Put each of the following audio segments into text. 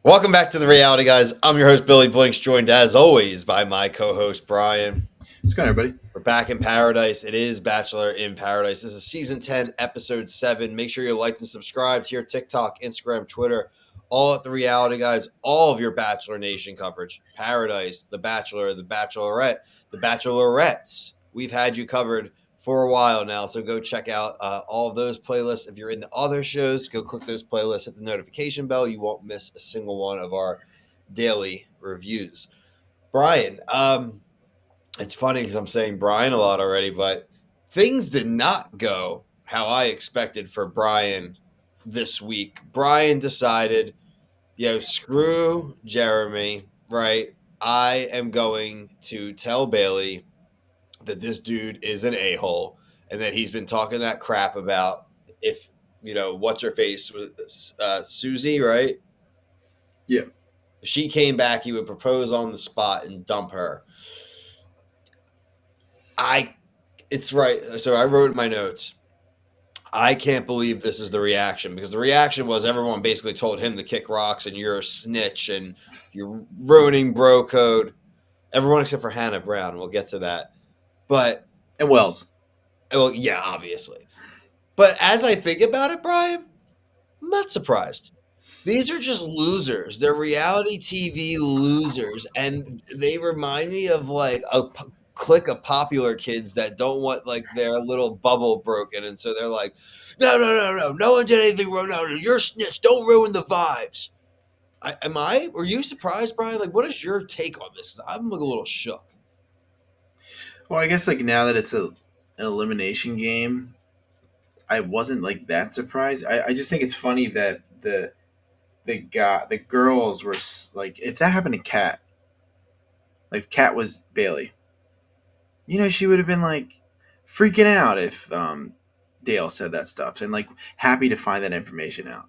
Welcome back to the Reality Guys. I'm your host, Billy Blinks, joined as always by my co host, Brian. What's going on, everybody? We're back in paradise. It is Bachelor in Paradise. This is season 10, episode 7. Make sure you like and subscribe to your TikTok, Instagram, Twitter, all at the Reality Guys. All of your Bachelor Nation coverage. Paradise, The Bachelor, The Bachelorette, The Bachelorettes. We've had you covered for a while now, so go check out all of those playlists. If you're into other shows, go click those playlists, hit the notification bell. You won't miss a single one of our daily reviews. Brian, it's funny because I'm saying Brian a lot already, but things did not go how I expected for Brian this week. Brian decided, screw Jeremy, right? I am going to tell Bailey that this dude is an a-hole and that he's been talking that crap about if, what's her face was Susie, right? Yeah. If she came back, he would propose on the spot and dump her. It's right. So I wrote in my notes, I can't believe this is the reaction, because the reaction was everyone basically told him to kick rocks and you're a snitch and you're ruining bro code. Everyone except for Hannah Brown. We'll get to that. But, And Wells. well, yeah, obviously. But as I think about it, Brian, I'm not surprised. These are just losers. They're reality TV losers. And they remind me of like a clique of popular kids that don't want like their little bubble broken. And so they're like, no one did anything wrong. No, you're a snitch. Don't ruin the vibes. Were you surprised, Brian? Like, what is your take on this? I'm like a little shook. Well, I guess like now that it's an elimination game, I wasn't like that surprised. I just think it's funny that the girls were like, if that happened to Kat, like if Kat was Bailey, she would have been like freaking out if Dale said that stuff and like happy to find that information out.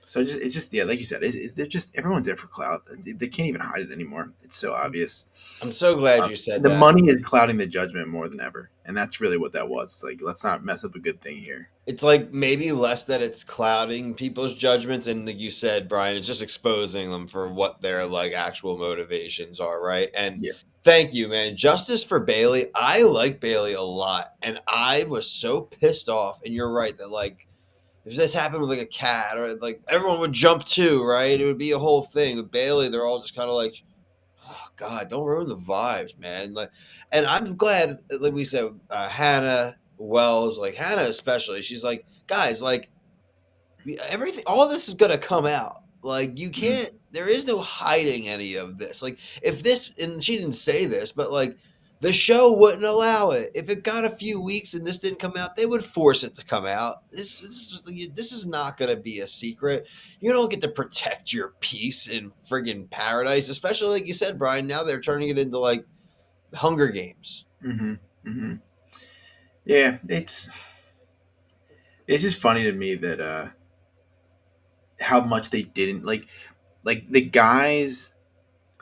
So it's just yeah, like you said, they're just everyone's there for clout. They can't even hide it anymore. It's so obvious. I'm so glad you said The that. money is clouding the judgment more than ever, and that's really what that was. It's like, let's not mess up a good thing here. It's like maybe less that it's clouding people's judgments, and like you said, Brian, it's just exposing them for what their like actual motivations are, right? And Yeah, thank you, man. Justice for Bailey. I like Bailey a lot, and I was so pissed off. And you're right that like if this happened with like a cat or like everyone would jump too, right? It would be a whole thing. With Bailey, they're all just kind of like, oh God, don't ruin the vibes, man. Like, and I'm glad, like we said, Hannah Wells, like Hannah especially, she's like, guys, like everything, all this is gonna come out. Like, you hmm can't. There is no hiding any of this. Like, if this, and she didn't say this, but like. The show wouldn't allow it. If it got a few weeks and this didn't come out, they would force it to come out. This is not going to be a secret. You don't get to protect your peace in friggin' paradise, especially like you said, Brian. Now they're turning it into like Hunger Games. hmm hmm yeah. It's just funny to me that how much they didn't like the guys.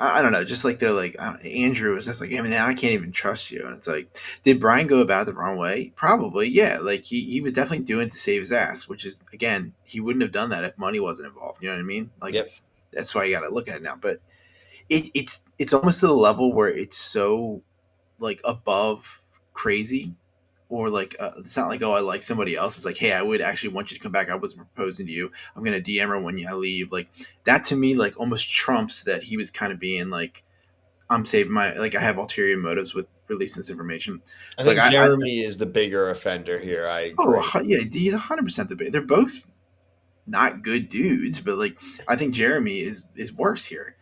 I don't know, just like they're like Andrew was just like, I mean, I can't even trust you, and it's like, did Brian go about it the wrong way? Probably, yeah. Like he was definitely doing it to save his ass, which is again, he wouldn't have done that if money wasn't involved. You know what I mean? Like Yep. that's why you got to look at it now. But it's almost to the level where it's so like above crazy, or like it's not like, oh, I like somebody else. It's like, hey, I would actually want you to come back. I was proposing to you. I'm gonna DM her when you leave. Like that to me, like almost trumps that he was kind of being like, I'm saving my, like I have ulterior motives with releasing this information. I So like think Jeremy is the bigger offender here. I agree. yeah, he's 100% the big. They're both not good dudes, but like I think Jeremy is worse here.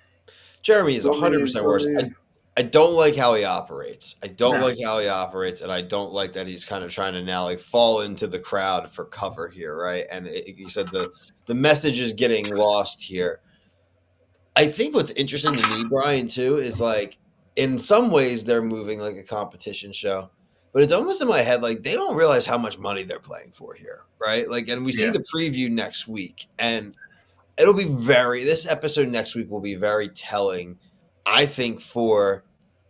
Jeremy is Go leave, 100% go worse. leave. I don't like how he operates. I don't No, like how he operates, and I don't like that he's kind of trying to now like fall into the crowd for cover here, right? And you said the message is getting lost here. I think what's interesting to me, Brian, too, is like in some ways they're moving like a competition show, but it's almost in my head like they don't realize how much money they're playing for here, right? Like, and we see yeah, the preview next week, and this episode next week will be very telling, I think, for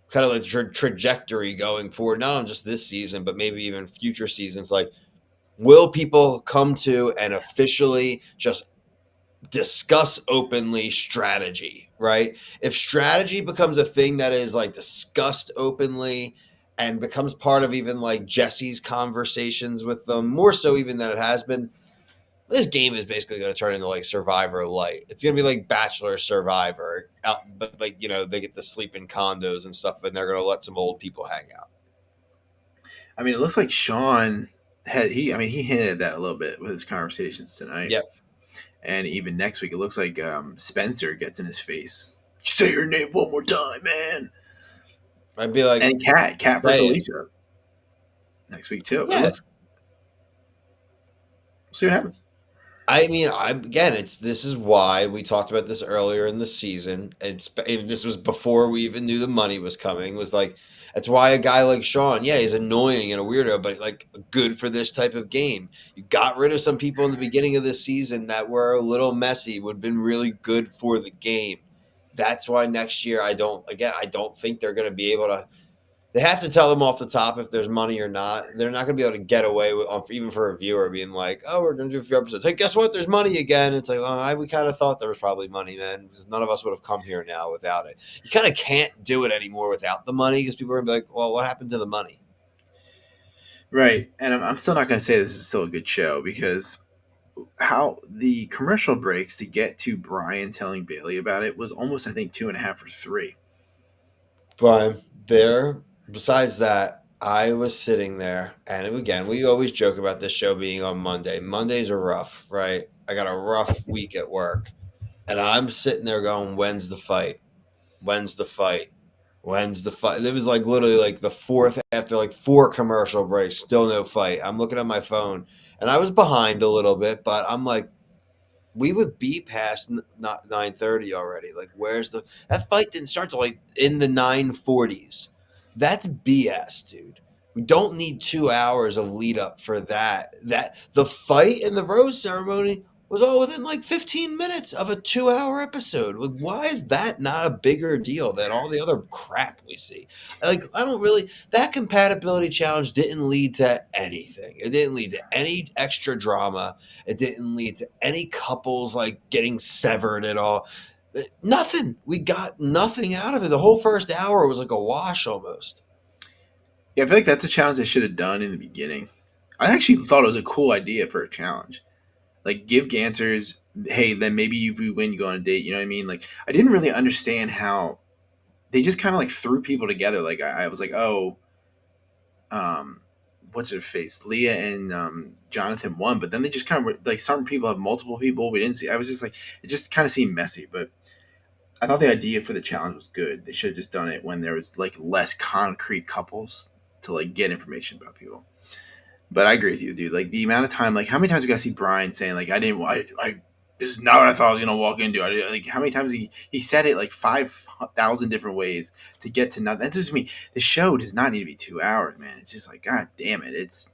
kind of like trajectory going forward, not on just this season, but maybe even future seasons. Like, will people come to and officially just discuss openly strategy, right? If strategy becomes a thing that is like discussed openly and becomes part of even like Jesse's conversations with them, more so even than it has been, this game is basically going to turn into like Survivor Light. It's going to be like Bachelor Survivor, but like, they get to sleep in condos and stuff, and they're going to let some old people hang out. I mean, it looks like Sean he hinted at that a little bit with his conversations tonight. Yep. And even next week, it looks like Spencer gets in his face. Say your name one more time, man. I'd be like, And Cat versus say it. Alicia next week too. It Yeah. looks. See what happens. I mean, this is why we talked about this earlier in the season. And this was before we even knew the money was coming. Was like, that's why a guy like Sean, yeah, he's annoying and a weirdo, but like good for this type of game. You got rid of some people in the beginning of this season that were a little messy, would have been really good for the game. That's why next year I don't think they're going to be able to. They have to tell them off the top if there's money or not. They're not going to be able to get away with, even for a viewer, being like, "Oh, we're going to do a few episodes. Hey, guess what? There's money again." It's like, we kind of thought there was probably money, man, because none of us would have come here now without it. You kind of can't do it anymore without the money because people are going to be like, "Well, what happened to the money?" Right, and I'm still not going to say this is still a good show because how the commercial breaks to get to Brian telling Bailey about it was almost, I think, 2.5 or 3. But besides that, I was sitting there, and again, we always joke about this show being on Monday. Mondays are rough, right? I got a rough week at work, and I'm sitting there going, "When's the fight? When's the fight? When's the fight?" It was like literally like the fourth after like 4 commercial breaks, still no fight. I'm looking at my phone, and I was behind a little bit, but I'm like, we would be past not 9:30 already. Like, where's that fight didn't start till like in the 9:40s. That's BS, dude. We don't need 2 hours of lead up for that. That the fight and the rose ceremony was all within like 15 minutes of a 2 hour episode. Like, why is that not a bigger deal than all the other crap we see? Like, I don't really. That compatibility challenge didn't lead to anything. It didn't lead to any extra drama. It didn't lead to any couples like getting severed at all. Nothing. We got nothing out of it. The whole first hour was like a wash almost. Yeah, I feel like that's a challenge they should have done in the beginning. I actually thought it was a cool idea for a challenge. Like, give Ganters, hey, then maybe if you win, you go on a date. You know what I mean? Like, I didn't really understand how they just kind of like threw people together. Like, I was like, oh, what's her face? Leah and Jonathan won, but then they just kind of like some people have multiple people we didn't see. I was just like, it just kind of seemed messy, but I thought the idea for the challenge was good. They should have just done it when there was like less concrete couples to like get information about people. But I agree with you, dude. Like the amount of time, like how many times we got to see Brian saying like I this is not what I thought I was gonna walk into. Like how many times he said it like 5,000 different ways to get to nothing. That's just me. The show does not need to be 2 hours, man. It's just like God damn it. It's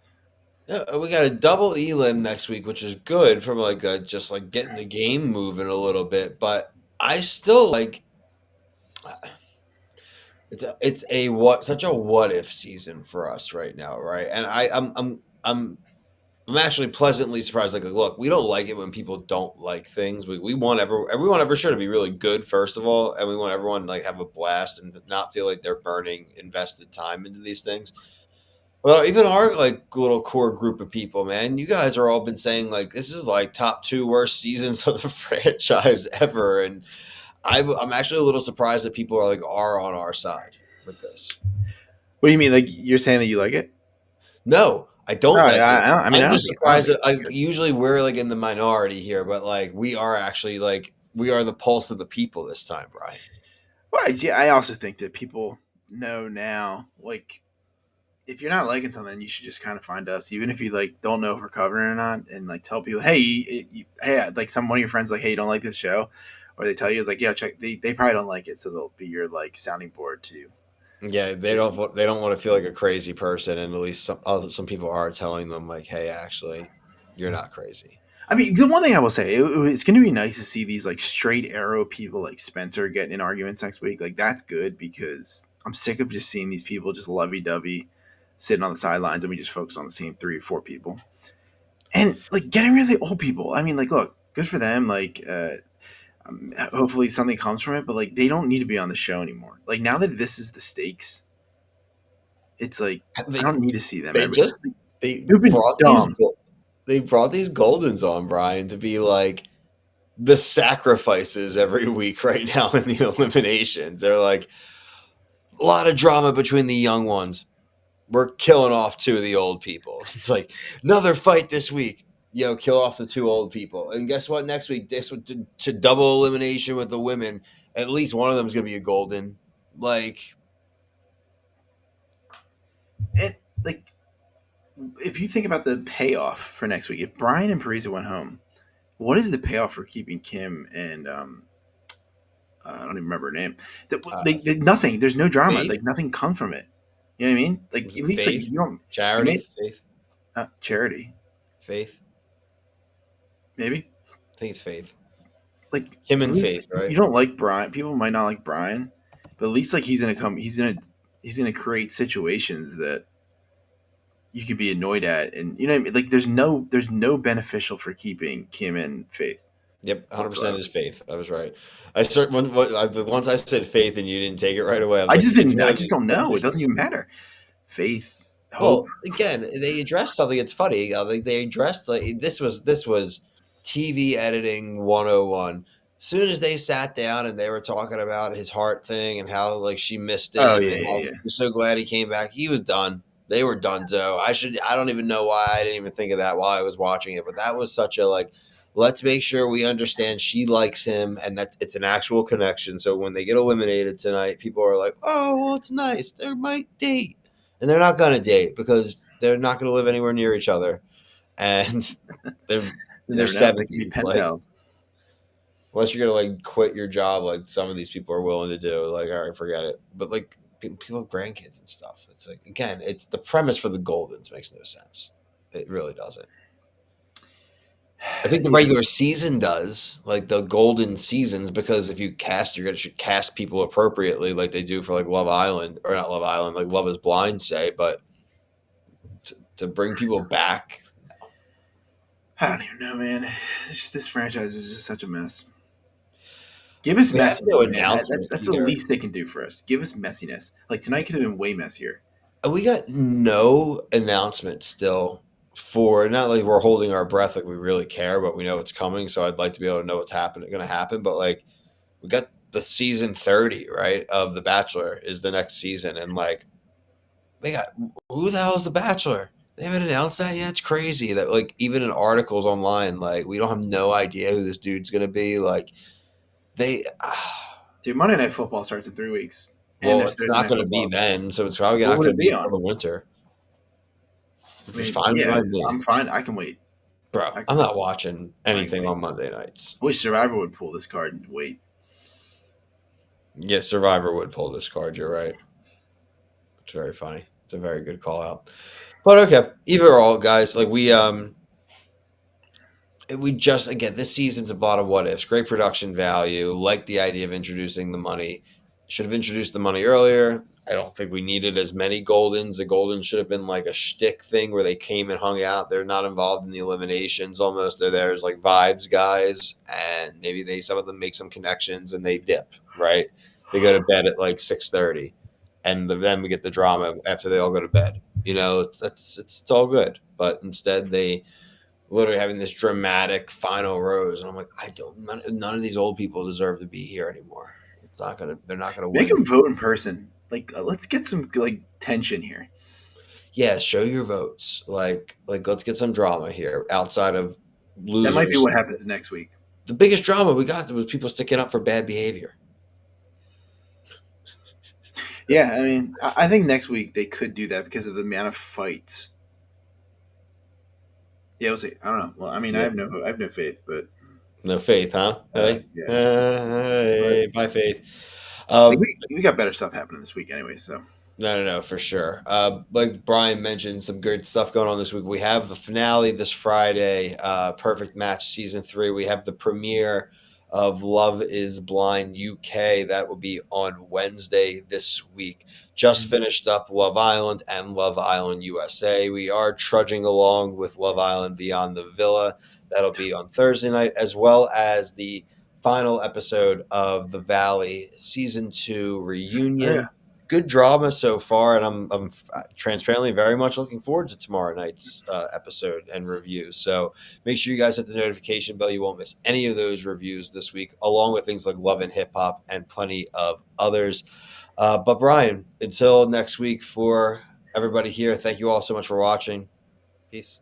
Yeah, we got a double elim next week, which is good from like just like getting the game moving a little bit. But I still like it's a such a what if season for us right now, right? And I'm actually pleasantly surprised. Like, look, we don't like it when people don't like things. We want everyone ever sure to be really good, first of all, and we want everyone like have a blast and not feel like they're burning invested time into these things. Well, even our like little core group of people, man, you guys are all been saying like this is like top 2 worst seasons of the franchise ever, and I'm actually a little surprised that people are on our side with this. what do you mean? Like you're saying that you like it? No, I No, don't like it. I mean, I'm just I don't surprised think that it's like good. usually we're like in the minority here, but like we are actually like we are the pulse of the people this time, Brian. Well, yeah, I also think that people know now, like if you're not liking something, you should just kind of find us, even if you like don't know if we're covering it or not, and like tell people, hey, hey, like one of your friends, like, hey, you don't like this show, or they tell you, it's like, yeah, check. They probably don't like it, so they'll be your like sounding board too. Yeah, they don't want to feel like a crazy person, and at least some people are telling them like, hey, actually, you're not crazy. I mean, the one thing I will say, it's going to be nice to see these like straight arrow people like Spencer getting in arguments next week. Like that's good because I'm sick of just seeing these people just lovey dovey sitting on the sidelines, and we just focus on the same 3 or 4 people. And like getting rid of the old people. I mean, like, look, good for them. Like, hopefully something comes from it. But like, they don't need to be on the show anymore. Like now that this is the stakes, it's like I They don't need to see them they every. just they They've been brought these dumb. they brought these Goldens on, Brian, to be like the sacrifices every week right now in the eliminations. They're like a lot of drama between the young ones. We're killing off two of the old people. It's like another fight this week. Kill off the two old people. And guess what? Next week, this to double elimination with the women. At least one of them is going to be a golden. Like, And like, if you think about the payoff for next week, if Brian and Parisa went home, what is the payoff for keeping Kim and I don't even remember her name. uh, Nothing. There's no drama. Faith? Like nothing comes from it. You know what I mean? Like Was at it least like Faith? you don't. You Charity? made Faith? charity Faith? maybe. I think it's Faith. Like Kim at and least Faith, you right? don't like Brian. People might not like Brian, but at least like he's gonna create situations that you could be annoyed at, and you know what I mean? Like there's no beneficial for keeping Kim and Faith Yep, 100% whatsoever. is Faith. I was right. I start once I said Faith and you didn't take it right away. I was I like, just it's didn't. one I of just these don't know. It doesn't even matter. Faith, hope. Well, again, they addressed something. It's funny. They addressed like this was TV editing 101. Soon as they sat down and they were talking about his heart thing and how like she missed Oh him yeah, and yeah, how yeah. she's so glad he came back, he was done. They were done. So I don't even know why I didn't even think of that while I was watching it. But that was such a like. Let's make sure we understand she likes him and that it's an actual connection. So when they get eliminated tonight, people are like, "Oh, well, it's nice. They might date." And they're not going to date because they're not going to live anywhere near each other, and they're You in their never know. They could be 70s. pen Like, pals. unless you're going to like quit your job, like some of these people are willing to do, like, all right, forget it. But like people have grandkids and stuff. It's like, again, it's the premise for the Goldens makes no sense. It really doesn't. I think the Yeah. regular season does, like the golden seasons, because if you cast, you're gonna should cast people appropriately, like they do for like Love Island or not Love Island, like Love Is Blind, say. But to bring people back, I don't even know, man. This franchise is just such a mess. Give us we have messy, no man. announcement That's the either. least they can do for us. Give us messiness. Like tonight could have been way messier. We got no announcement still for not like we're holding our breath, like we really care, but we know it's coming. So I'd like to be able to know what's happening, going to happen. But like we got the season 30 right of The Bachelor is the next season, and like they got who the hell is The Bachelor? They haven't announced that yet. It's crazy that like even in articles online, like we don't have no idea who this dude's gonna be. Like they, Dude, Monday Night Football starts in 3 weeks, and well, there's it's Thursday not Night gonna be Football. then, so it's probably What not would gonna it be be until on? the winter, I which is mean, fine yeah, by me, I'm fine. I can wait. bro. I I'm can, not watching I can anything wait. on Monday nights. I wish Survivor would pull this card and wait. Yeah, Survivor would pull this card. You're right. It's very funny. It's a very good call out. But okay, either or all, guys. Like we just again this season's a lot of what ifs. Great production value. Like the idea of introducing the money. Should have introduced the money earlier. I don't think we needed as many Goldens. The Goldens should have been like a shtick thing where they came and hung out. They're not involved in the eliminations. Almost they're there as like vibes guys, and maybe they some of them make some connections and they dip. Right? They go to bed at like 6:30, and then we get the drama after they all go to bed. It's all good. But instead they literally having this dramatic final rose, and I'm like, none of these old people deserve to be here anymore. They're not gonna Make win. them vote in person. Like, let's get some like tension here. Yeah, show your votes. Like let's get some drama here outside of That might be losers. what happens next week. The biggest drama we got was people sticking up for bad behavior. Yeah, I mean, I think next week they could do that because of the amount of fights. Yeah, we'll see. I don't know. Well, I mean, Yeah, I have no faith, but no faith, huh? Hey, yeah. But hey, bye faith. like we got better stuff happening this week anyway. So No, for sure. Like Brian mentioned, some good stuff going on this week. We have the finale this Friday, Perfect Match Season 3. We have the premiere of Love is Blind UK. That will be on Wednesday this week. Just finished up Love Island and Love Island USA. We are trudging along with Love Island Beyond the Villa. That'll be on Thursday night, as well as the final episode of The Valley season 2 Oh, yeah. reunion. Good drama so far, and I'm transparently very much looking forward to tomorrow night's episode and review. So make sure you guys hit the notification bell. You won't miss any of those reviews this week, along with things like Love and Hip Hop and plenty of others. But Brian, until next week, for everybody here, thank you all so much for watching. Peace.